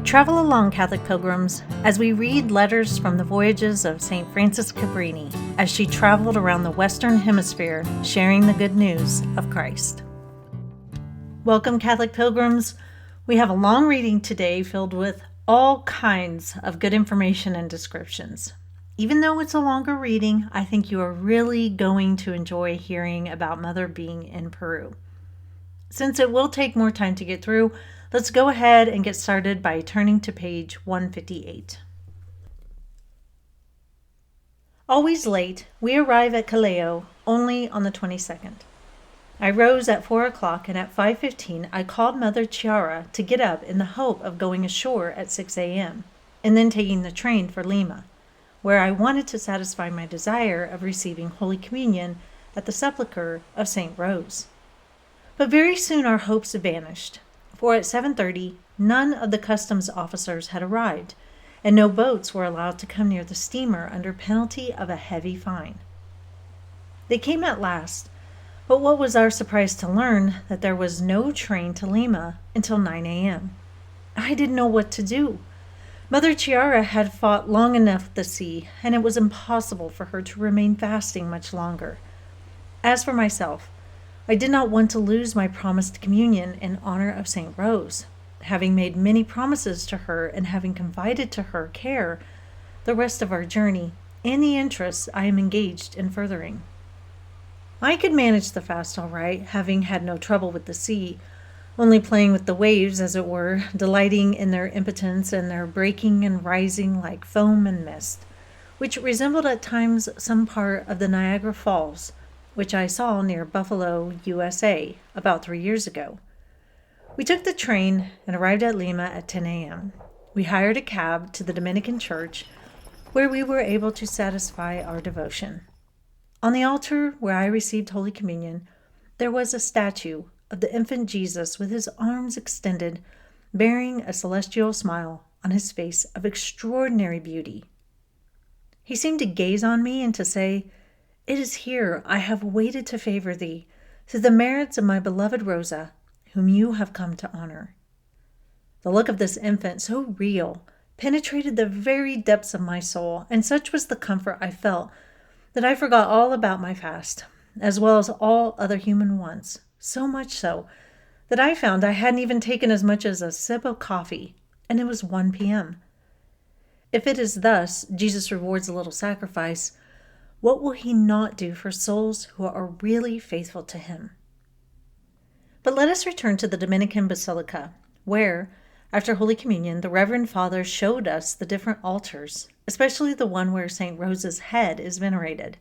Travel along, Catholic pilgrims, as we read letters from the voyages of St. Frances Cabrini as she traveled around the Western Hemisphere sharing the good news of Christ. Welcome, Catholic pilgrims. We have a long reading today filled with all kinds of good information and descriptions. Even though it's a longer reading, I think you are really going to enjoy hearing about Mother being in Peru. Since it will take more time to get through, let's go ahead and get started by turning to page 158. Always late, we arrive at Callao only on the 22nd. I rose at 4 o'clock, and at 5:15 I called Mother Chiara to get up in the hope of going ashore at 6 a.m. and then taking the train for Lima, where I wanted to satisfy my desire of receiving Holy Communion at the Sepulchre of St. Rose. But very soon our hopes vanished, for at 7:30 none of the customs officers had arrived, and no boats were allowed to come near the steamer under penalty of a heavy fine. They came at last, but what was our surprise to learn that there was no train to Lima until 9 a.m. I didn't know what to do. Mother Chiara had fought long enough at the sea, and it was impossible for her to remain fasting much longer. As for myself, I did not want to lose my promised communion in honor of St. Rose, having made many promises to her and having confided to her care the rest of our journey and the interests I am engaged in furthering. I could manage the fast all right, having had no trouble with the sea, only playing with the waves, as it were, delighting in their impotence and their breaking and rising like foam and mist, which resembled at times some part of the Niagara Falls, which I saw near Buffalo, USA, about 3 years ago. We took the train and arrived at Lima at 10 a.m. We hired a cab to the Dominican church, where we were able to satisfy our devotion. On the altar where I received Holy Communion, there was a statue of the infant Jesus with his arms extended, bearing a celestial smile on his face of extraordinary beauty. He seemed to gaze on me and to say, "It is here I have waited to favor thee, through the merits of my beloved Rosa, whom you have come to honor." The look of this infant, so real, penetrated the very depths of my soul, and such was the comfort I felt that I forgot all about my fast, as well as all other human wants, so much so that I found I hadn't even taken as much as a sip of coffee, and it was 1 p.m. If it is thus Jesus rewards a little sacrifice, what will he not do for souls who are really faithful to him? But let us return to the Dominican Basilica, where, after Holy Communion, the Reverend Father showed us the different altars, especially the one where St. Rose's head is venerated.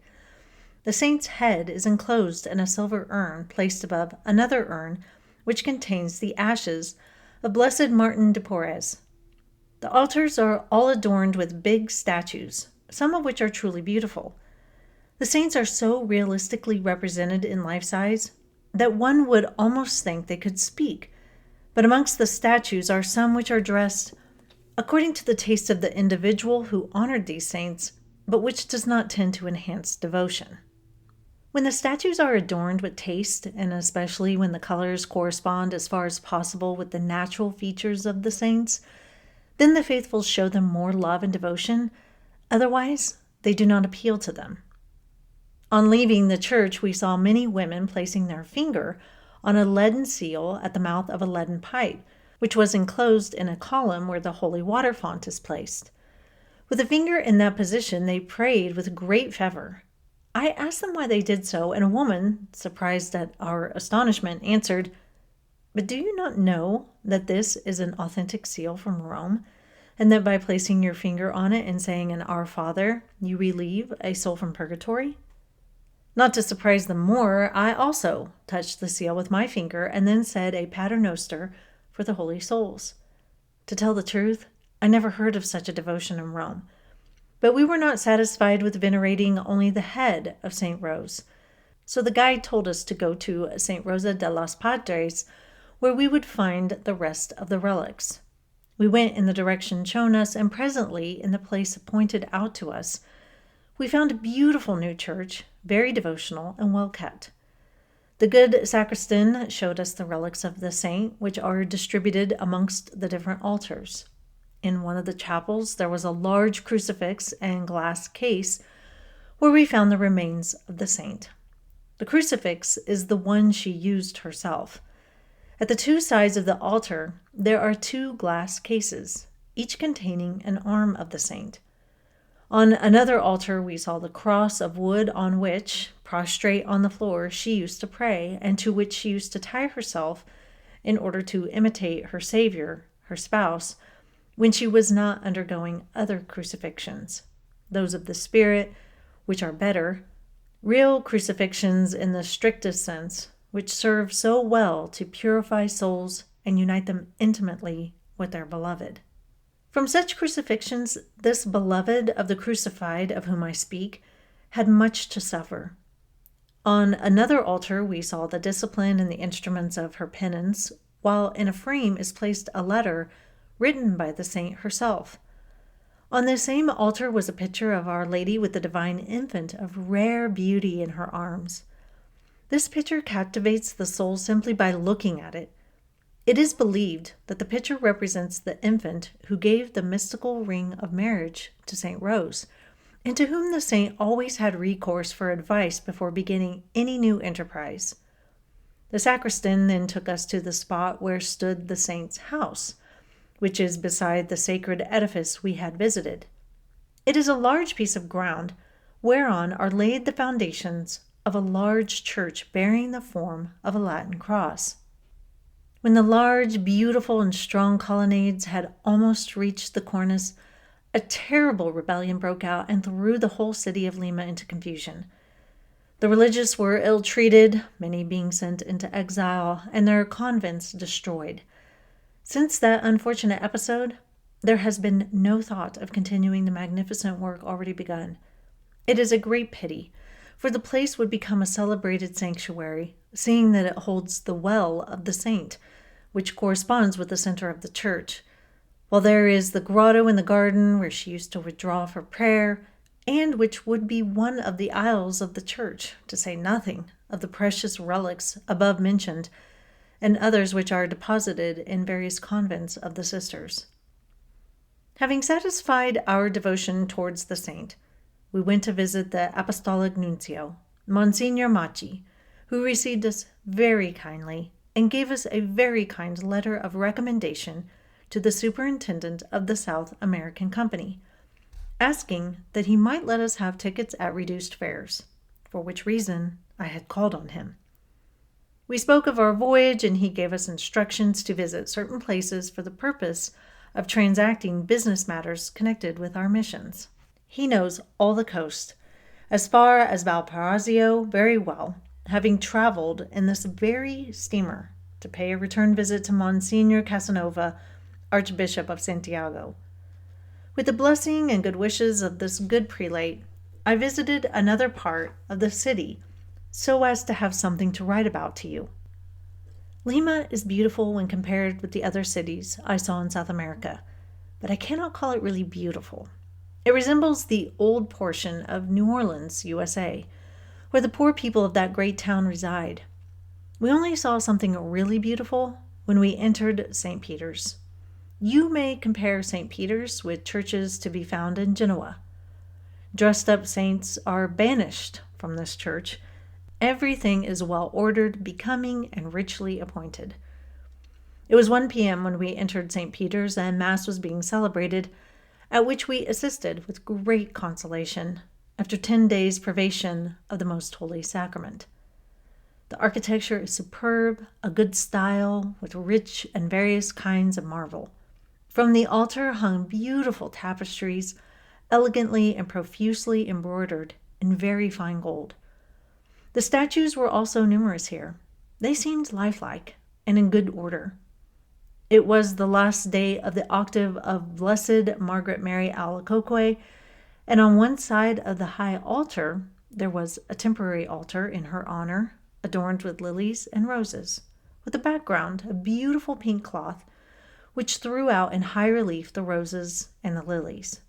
The saint's head is enclosed in a silver urn placed above another urn which contains the ashes of Blessed Martin de Porres. The altars are all adorned with big statues, some of which are truly beautiful. The saints are so realistically represented in life size that one would almost think they could speak, but amongst the statues are some which are dressed according to the taste of the individual who honored these saints, but which does not tend to enhance devotion. When the statues are adorned with taste, and especially when the colors correspond as far as possible with the natural features of the saints, then the faithful show them more love and devotion. Otherwise, they do not appeal to them. On leaving the church, we saw many women placing their finger on a leaden seal at the mouth of a leaden pipe, which was enclosed in a column where the holy water font is placed. With the finger in that position, they prayed with great fervor. I asked them why they did so, and a woman, surprised at our astonishment, answered, "But do you not know that this is an authentic seal from Rome, and that by placing your finger on it and saying an Our Father, you relieve a soul from purgatory?" Not to surprise them more, I also touched the seal with my finger and then said a Pater Noster for the holy souls. To tell the truth, I never heard of such a devotion in Rome. But we were not satisfied with venerating only the head of St. Rose, so the guide told us to go to St. Rosa de los Padres, where we would find the rest of the relics. We went in the direction shown us, and presently, in the place pointed out to us, we found a beautiful new church, very devotional and well kept. The good sacristan showed us the relics of the saint, which are distributed amongst the different altars. In one of the chapels, there was a large crucifix and glass case where we found the remains of the saint. The crucifix is the one she used herself. At the two sides of the altar, there are two glass cases, each containing an arm of the saint. On another altar, we saw the cross of wood on which, prostrate on the floor, she used to pray, and to which she used to tie herself in order to imitate her Savior, her spouse, when she was not undergoing other crucifixions, those of the Spirit, which are better, real crucifixions in the strictest sense, which serve so well to purify souls and unite them intimately with their beloved. From such crucifixions, this beloved of the crucified of whom I speak had much to suffer. On another altar, we saw the discipline and the instruments of her penance, while in a frame is placed a letter written by the saint herself. On the same altar was a picture of Our Lady with the divine infant of rare beauty in her arms. This picture captivates the soul simply by looking at it. It is believed that the picture represents the infant who gave the mystical ring of marriage to St. Rose, and to whom the saint always had recourse for advice before beginning any new enterprise. The sacristan then took us to the spot where stood the saint's house, which is beside the sacred edifice we had visited. It is a large piece of ground whereon are laid the foundations of a large church bearing the form of a Latin cross. When the large, beautiful, and strong colonnades had almost reached the cornice, a terrible rebellion broke out and threw the whole city of Lima into confusion. The religious were ill-treated, many being sent into exile, and their convents destroyed. Since that unfortunate episode, there has been no thought of continuing the magnificent work already begun. It is a great pity, for the place would become a celebrated sanctuary, seeing that it holds the well of the saint, which corresponds with the center of the church, while there is the grotto in the garden where she used to withdraw for prayer, and which would be one of the aisles of the church, to say nothing of the precious relics above mentioned, and others which are deposited in various convents of the sisters. Having satisfied our devotion towards the saint, we went to visit the Apostolic Nuncio, Monsignor Macchi, who received us very kindly and gave us a very kind letter of recommendation to the superintendent of the South American Company, asking that he might let us have tickets at reduced fares, for which reason I had called on him. We spoke of our voyage, and he gave us instructions to visit certain places for the purpose of transacting business matters connected with our missions. He knows all the coast, as far as Valparaiso, very well, having traveled in this very steamer to pay a return visit to Monsignor Casanova, Archbishop of Santiago. With the blessing and good wishes of this good prelate, I visited another part of the city so as to have something to write about to you. Lima is beautiful when compared with the other cities I saw in South America, but I cannot call it really beautiful. It resembles the old portion of New Orleans, USA, where the poor people of that great town reside. We only saw something really beautiful when we entered St. Peter's. You may compare St. Peter's with churches to be found in Genoa. Dressed-up saints are banished from this church. Everything is well-ordered, becoming, and richly appointed. It was 1 p.m. when we entered St. Peter's, and Mass was being celebrated, at which we assisted with great consolation after 10 days' privation of the Most Holy Sacrament. The architecture is superb, a good style, with rich and various kinds of marvel. From the altar hung beautiful tapestries, elegantly and profusely embroidered in very fine gold. The statues were also numerous here. They seemed lifelike and in good order. It was the last day of the octave of Blessed Margaret Mary Alacoque, and on one side of the high altar there was a temporary altar in her honor, adorned with lilies and roses, with a background of beautiful pink cloth, which threw out in high relief the roses and the lilies.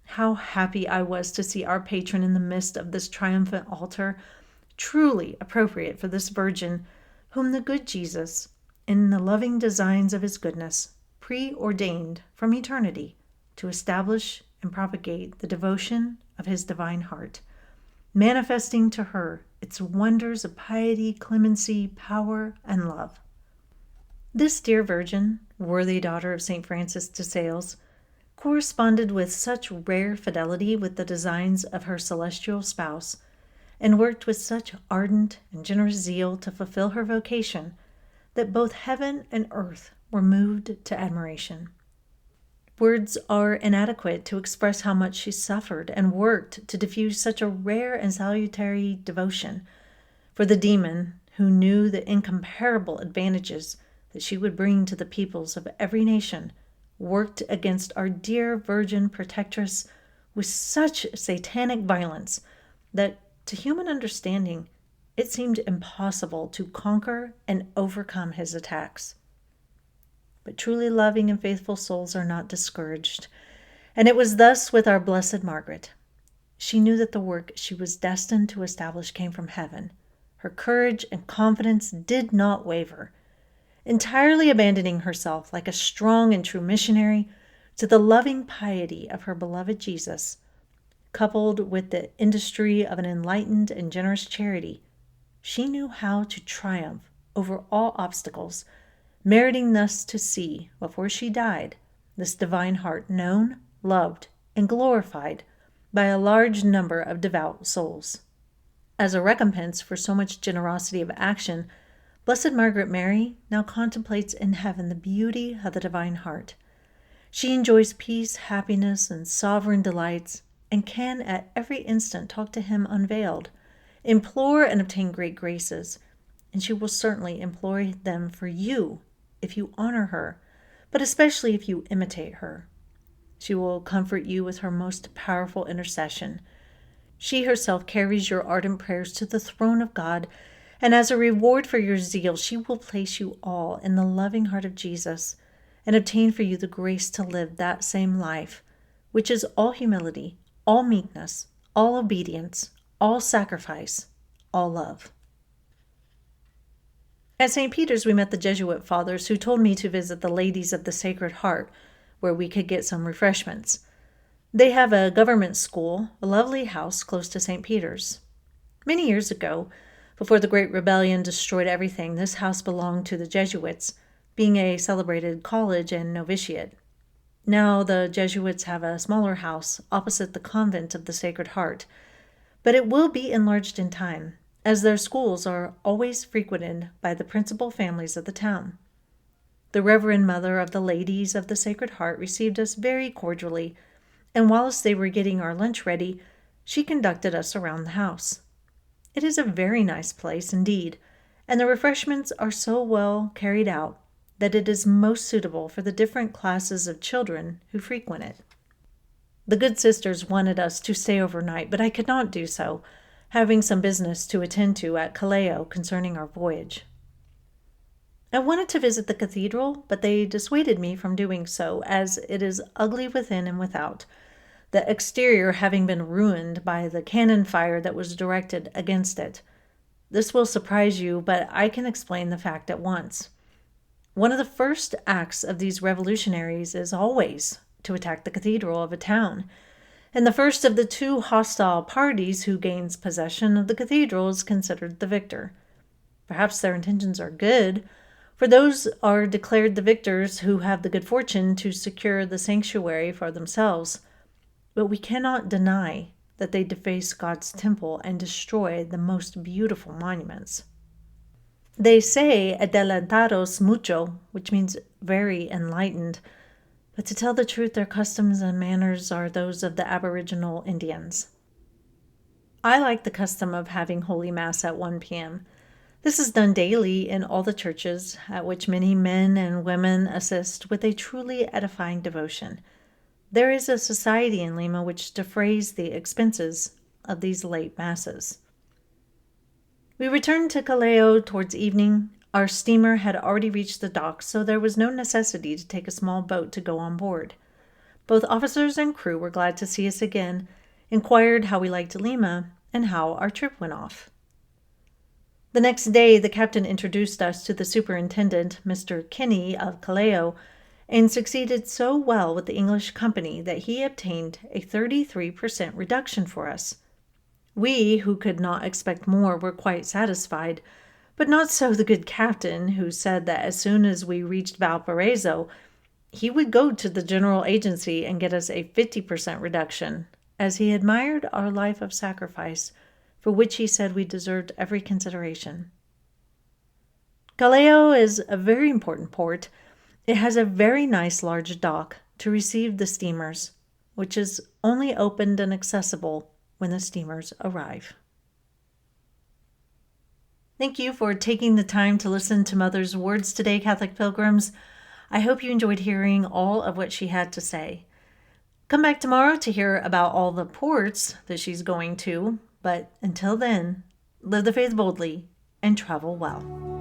How happy I was to see our patron in the midst of this triumphant altar, truly appropriate for this Virgin, whom the good Jesus, in the loving designs of his goodness, preordained from eternity to establish and propagate the devotion of his divine heart, manifesting to her its wonders of piety, clemency, power, and love. This dear virgin, worthy daughter of St. Francis de Sales, corresponded with such rare fidelity with the designs of her celestial spouse, and worked with such ardent and generous zeal to fulfill her vocation, that both heaven and earth were moved to admiration. Words are inadequate to express how much she suffered and worked to diffuse such a rare and salutary devotion, for the demon, who knew the incomparable advantages that she would bring to the peoples of every nation, worked against our dear Virgin Protectress with such satanic violence that, to human understanding, it seemed impossible to conquer and overcome his attacks. But truly loving and faithful souls are not discouraged, and it was thus with our Blessed Margaret. She knew that the work she was destined to establish came from heaven. Her courage and confidence did not waver. Entirely abandoning herself like a strong and true missionary to the loving piety of her beloved Jesus, coupled with the industry of an enlightened and generous charity, she knew how to triumph over all obstacles, meriting thus to see, before she died, this divine heart known, loved, and glorified by a large number of devout souls. As a recompense for so much generosity of action, Blessed Margaret Mary now contemplates in heaven the beauty of the divine heart. She enjoys peace, happiness, and sovereign delights, and can at every instant talk to him unveiled, implore and obtain great graces, and she will certainly implore them for you if you honor her, but especially if you imitate her. She will comfort you with her most powerful intercession. She herself carries your ardent prayers to the throne of God, and as a reward for your zeal, she will place you all in the loving heart of Jesus and obtain for you the grace to live that same life, which is all humility, all meekness, all obedience, all sacrifice, all love. At St. Peter's, we met the Jesuit fathers who told me to visit the Ladies of the Sacred Heart, where we could get some refreshments. They have a government school, a lovely house close to St. Peter's. Many years ago, before the Great Rebellion destroyed everything, this house belonged to the Jesuits, being a celebrated college and novitiate. Now the Jesuits have a smaller house opposite the Convent of the Sacred Heart, but it will be enlarged in time, as their schools are always frequented by the principal families of the town. The Reverend Mother of the Ladies of the Sacred Heart received us very cordially, and whilst they were getting our lunch ready, she conducted us around the house. It is a very nice place indeed, and the refreshments are so well carried out that it is most suitable for the different classes of children who frequent it. The good sisters wanted us to stay overnight, but I could not do so, having some business to attend to at Callao concerning our voyage. I wanted to visit the cathedral, but they dissuaded me from doing so, as it is ugly within and without, the exterior having been ruined by the cannon fire that was directed against it. This will surprise you, but I can explain the fact at once. One of the first acts of these revolutionaries is always to attack the cathedral of a town, and the first of the two hostile parties who gains possession of the cathedral is considered the victor. Perhaps their intentions are good, for those are declared the victors who have the good fortune to secure the sanctuary for themselves. But we cannot deny that they deface God's temple and destroy the most beautiful monuments. They say adelantados mucho, which means very enlightened, but to tell the truth, their customs and manners are those of the Aboriginal Indians. I like the custom of having Holy Mass at 1 p.m. This is done daily in all the churches, at which many men and women assist with a truly edifying devotion. There is a society in Lima which defrays the expenses of these late masses. We returned to Callao towards evening. Our steamer had already reached the docks, so there was no necessity to take a small boat to go on board. Both officers and crew were glad to see us again, inquired how we liked Lima, and how our trip went off. The next day, the captain introduced us to the superintendent, Mr. Kinney of Callao, and succeeded so well with the English company that he obtained a 33% reduction for us. We, who could not expect more, were quite satisfied, but not so the good captain, who said that as soon as we reached Valparaiso, he would go to the general agency and get us a 50% reduction, as he admired our life of sacrifice, for which he said we deserved every consideration. Callao is a very important port. It has a very nice large dock to receive the steamers, which is only opened and accessible when the steamers arrive. Thank you for taking the time to listen to Mother's words today, Catholic Pilgrims. I hope you enjoyed hearing all of what she had to say. Come back tomorrow to hear about all the ports that she's going to, but until then, live the faith boldly and travel well.